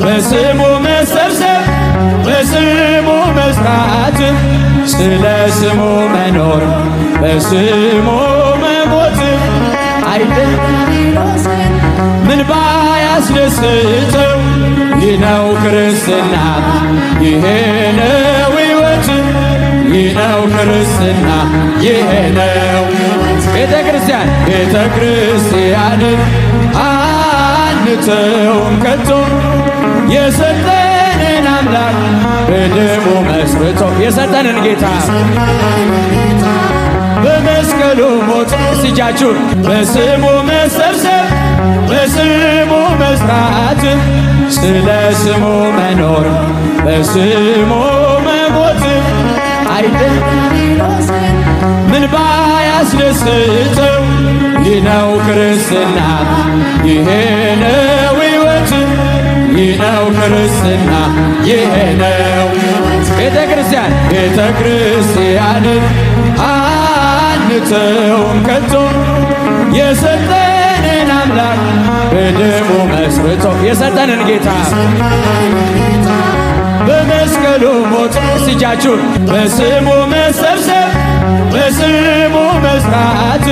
በስሙ መሰብሰብ በስሙ መስራት ስለ ስሙ መኖር በስሙ መሞት አይደል ምን ባያስደስተው ይህ ነው ክርስትና ይሄ ነው ሕይወት ይህ ነው ክርስትና ይሄ ነው ቤተ ክርስቲያንን አንተውም ከቶ የሰጠንን አምላክ በደሙ መስርቶ የሰጠንን ጌታ በመስቀሉ ሞት እጃችሁን በስሙ መሰብሰብ በስሙ መስራት ስለ ስሙ መኖር በስሙ መሞት አይደል ምን ባያስደስተው ይህ ነው ክርስትና ይሄ ነው ሕይወት ይህ ነው ክርስትና ይሄ ነው ቤተ ክርስቲያንን አንተውም ከቶ የሰጠንን አምላክ በደሙ መስርቶ የሰጠንን ጌታ በመስቀሉ ሞት እጃችሁን በስሙ መሰብሰብ በስሙ መስራት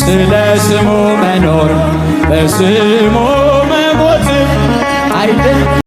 ስለ ስሙ መኖር በስሙ መሞት አይደል